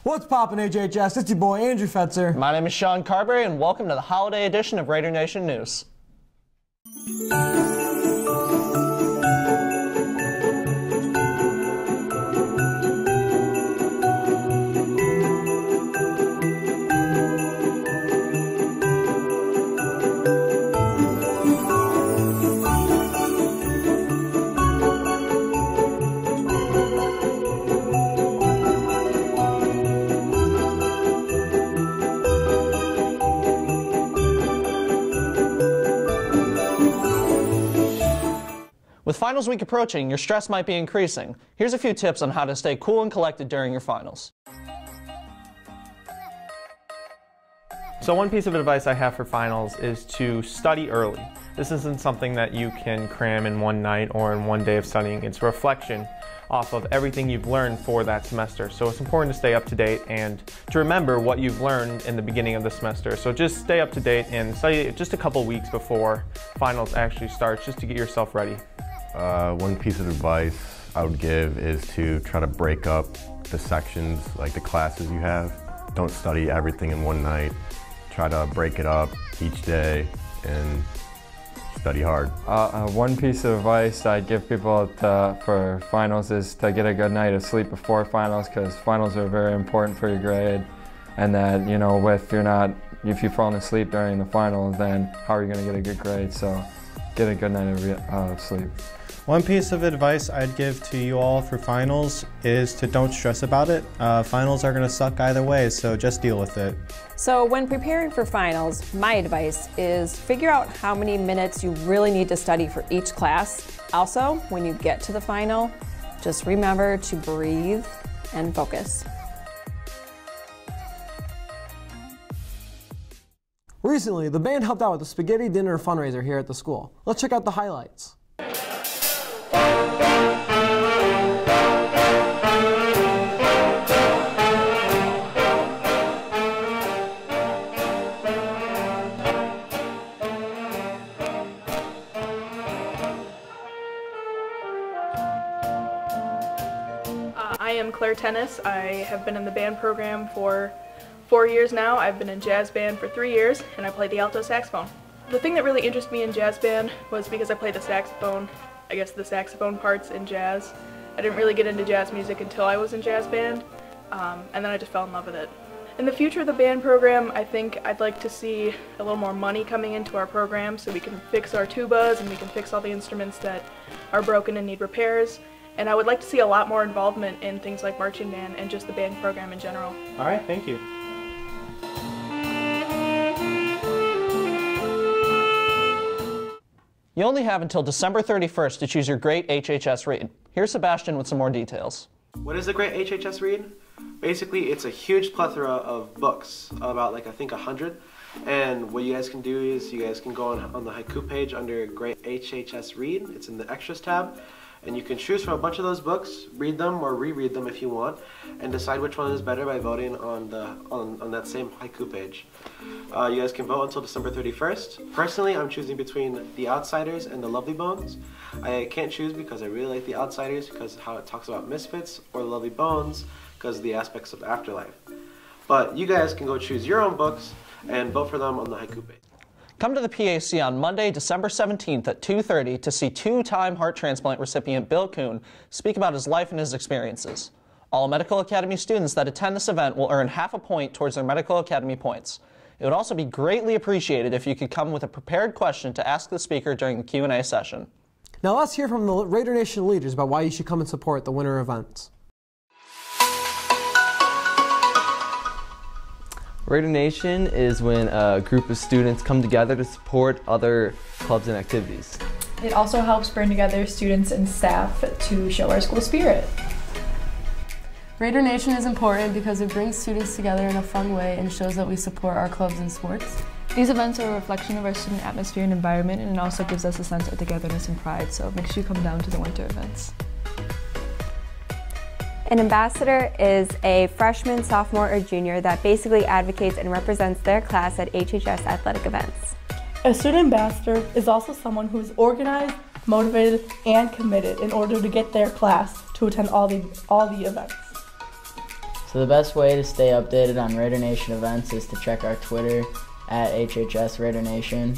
What's poppin', HHS? It's your boy Andrew Fetzer. My name is Sean Carberry, and welcome to the holiday edition of Raider Nation News. With finals week approaching, your stress might be increasing. Here's a few tips on how to stay cool and collected during your finals. So one piece of advice I have for finals is to study early. This isn't something that you can cram in one night or in one day of studying. It's a reflection off of everything you've learned for that semester. So it's important to stay up to date and to remember what you've learned in the beginning of the semester. So just stay up to date and study just a couple weeks before finals actually starts, just to get yourself ready. One piece of advice I would give is to try to break up the sections, like the classes you have. Don't study everything in one night. Try to break it up each day and study hard. One piece of advice I'd give people for finals is to get a good night of sleep before finals, because finals are very important for your grade, and that, you know, if you've fallen asleep during the finals, then how are you going to get a good grade? So get a good night of sleep. One piece of advice I'd give to you all for finals is to don't stress about it. Finals are going to suck either way, so just deal with it. So when preparing for finals, my advice is figure out how many minutes you really need to study for each class. Also, when you get to the final, just remember to breathe and focus. Recently, the band helped out with a spaghetti dinner fundraiser here at the school. Let's check out the highlights. I am Claire Tennis. I have been in the band program for 4 years now. I've been in jazz band for 3 years, and I play the alto saxophone. The thing that really interested me in jazz band was because I play the saxophone, I guess the saxophone parts in jazz. I didn't really get into jazz music until I was in jazz band, and then I just fell in love with it. In the future of the band program, I think I'd like to see a little more money coming into our program so we can fix our tubas and we can fix all the instruments that are broken and need repairs. And I would like to see a lot more involvement in things like marching band and just the band program in general. All right, thank you. You only have until December 31st to choose your great HHS read. Here's Sebastian with some more details. What is a great HHS read? Basically, it's a huge plethora of books, about I think 100. And what you guys can do is you guys can go on the haiku page under Great HHS Read. It's in the Extras tab. And you can choose from a bunch of those books, read them or reread them if you want, and decide which one is better by voting on that same haiku page. You guys can vote until December 31st. Personally, I'm choosing between The Outsiders and The Lovely Bones. I can't choose because I really like The Outsiders because how it talks about misfits, or The Lovely Bones because of the aspects of afterlife. But you guys can go choose your own books and vote for them on the haiku page. Come to the PAC on Monday, December 17th at 2:30 to see two-time heart transplant recipient Bill Kuhn speak about his life and his experiences. All Medical Academy students that attend this event will earn half a point towards their Medical Academy points. It would also be greatly appreciated if you could come with a prepared question to ask the speaker during the Q&A session. Now let's hear from the Raider Nation leaders about why you should come and support the winter events. Raider Nation is when a group of students come together to support other clubs and activities. It also helps bring together students and staff to show our school spirit. Raider Nation is important because it brings students together in a fun way and shows that we support our clubs and sports. These events are a reflection of our student atmosphere and environment, and it also gives us a sense of togetherness and pride, so make sure you come down to the winter events. An ambassador is a freshman, sophomore, or junior that basically advocates and represents their class at HHS athletic events. A student ambassador is also someone who is organized, motivated, and committed in order to get their class to attend all the events. So the best way to stay updated on Raider Nation events is to check our Twitter at HHS Raider Nation.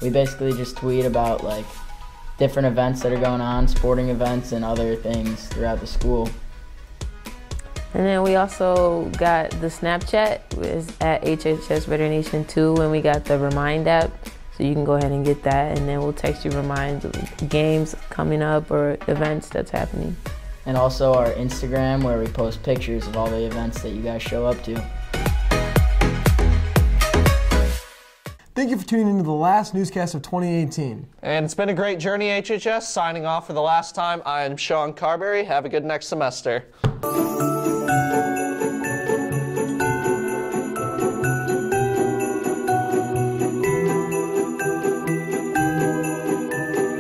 We basically just tweet about like different events that are going on, sporting events and other things throughout the school. And then we also got the Snapchat, is at HHS Raider Nation 2, and we got the Remind app, so you can go ahead and get that, and then we'll text you reminds of games coming up or events that's happening. And also our Instagram, where we post pictures of all the events that you guys show up to. Thank you for tuning into the last newscast of 2018. And it's been a great journey, HHS. Signing off for the last time, I am Sean Carberry. Have a good next semester.